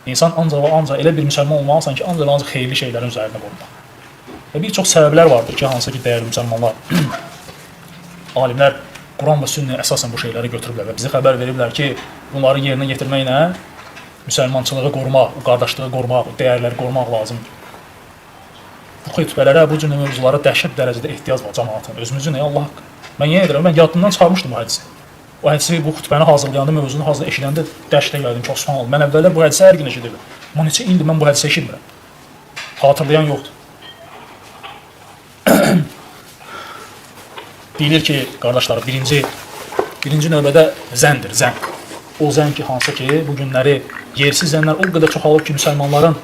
İnsan ancaq elə bir müsəlman olmalısan ki, ancaq xeyirli şeylərin üzərində qoymaq. Və bir çox səbəblər vardır ki, hansı ki, dəyərli müsəlmanlar, alimlər Quran və sünnə əsasən bu şeyləri götürüblər və bizə xəbər veriblər ki, bunları yerinə yetirməklə müsəlmançılığı qorumaq, qardaşlığı qorumaq, dəyərləri qorumaq lazımdır. Bu xütbələrə, bu cür mövzulara dəhşət dərəcədə ehtiyac var cəmaatın. Özümüzün Allah haqqı. Mən yenə edirəm, mən yadımdan çıxarmışdım bu hədisi. O hədisi, bu xütbəni hazırlayanda, mövzunu eşidəndə dəhşətə gəldim ki, subhanallah. Mən əvvəllər bu hədisə hər gün eşidirdim. Amma neçə ildir mən bu hədisi eşitmirəm. Xatırlayan yoxdur. Deyilir ki, qardaşlar, birinci növbədə zəndir, zən. O zən ki, hansı ki, bu günləri yersiz zənlər o qədər çoxalıb ki, müsəlmanların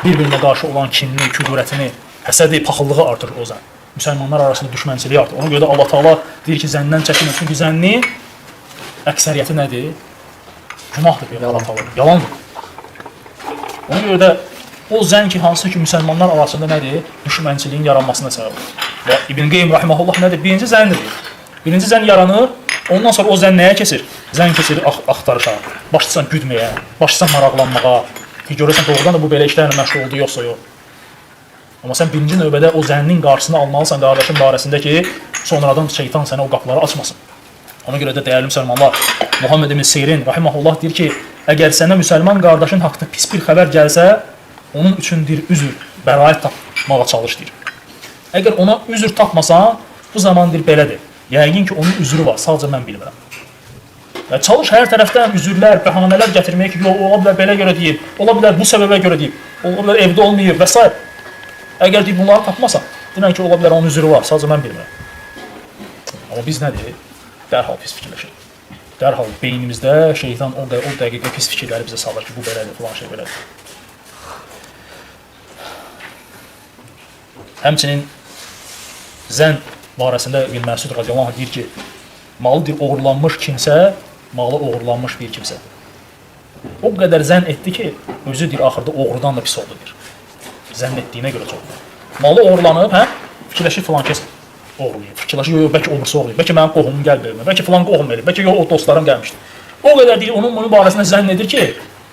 bir-birinə qarşı olan kinini, küdurətini, həsədi, paxıllığı artırır o zən. Müsəlmanlar arasında düşmənçiliyi artırır. Ona görə də Allah Taala deyir ki, zəndən çəkinin. Çünki zənnin əksəriyyəti nədir? Günahdır, deyir Allah Taala. Yalandır. Ona görə də o zən ki, hansı ki, müsəlmanlar arasında nədir? Düşmənçiliyin yaranmasına səbəb olur. Və İbn Qeym rahimehullah nədir? Birinci zəndir. Birinci zən yaranır, ondan sonra o zən nəyə keçir? Zən keçir axtarışa, başlasan güdməyə, başlasan maraqlanmağa, ki, görürsən doğrudan da bu belə işlərlə məşğul oldu, yoxsa yox. Amma sən birinci növbədə o zənnin qarşısını almalısan qardaşın barəsində ki, sonradan şeytan sənə o qapıları açmasın. Ona görə də dəyərli müsəlmanlar, Muhammed ibn Sirin rahimehullah deyir ki, əgər sənə müsəlman qardaşın haqqında pis bir xəbər gəlsə, onun üçün deyir, üzr, bəraət tapmağa çalış deyir. Əgər ona üzr tapmasan, bu zaman deyir, belədir. Yəqin ki, onun üzrü var, sadəcə mən bilmirəm. Və çalış hər tərəfdən üzürlər, bəhanələr gətirməyə ki, yox, ola bilər belə görə deyib, ola bilər bu səbəbə görə deyib, ola bilər evdə olmayıb və s. Əgər deyib, bunları tapmasan, deyilən ki, ola bilər onun üzrü var, sadəcə mən bilmirəm. Amma biz nədir? Dərhal pis fikirləşir. Dərhal beynimizdə şeytan o dəqiqə pis fikirləri bizə salır ki, bu belədir, filan şey belədir. Həmçinin zən barəsində İbn Məsud radiyallahu anh deyir ki, malı oğurlanmış kimsə, malı oğurlanmış bir kimsə. O qədər zən etdi ki, özü deyir, axırda oğrudan da pis oldu deyir. Zənn etdiyinə görə çox. Malı oğurlanıb, fikirləşir filan kəs oğurlayıb. Fikirləşir, yox, bəlkə oğursa oğurlayıb, bəlkə mənim qohumum gəlib evimə, bəlkə filan qohum elib, bəlkə yox, o dostlarım gəlmişdi. O qədər deyir, onun barəsində zənn edir ki,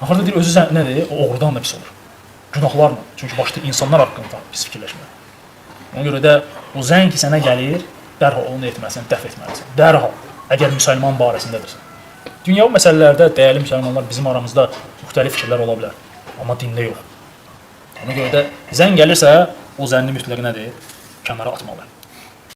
axırda deyir, özü nədir, oğrudan da pis olur. Günahlarla, çünki başda insanlar haqqında pis fikirləşmir. Ona görə də o zən ki sənə gəlir, dərhal onu etməlisən, dəf etməlisən. Dərhal, əgər müsəlman barəsindədirsən. Dünya məsələlərdə dəyərli müsəlmanlar bizim aramızda müxtəlif fikirlər ola bilər, amma dində yox. Ona görə də zən gəlirsə, o zənni mütləq nədir? Kənara atmalı.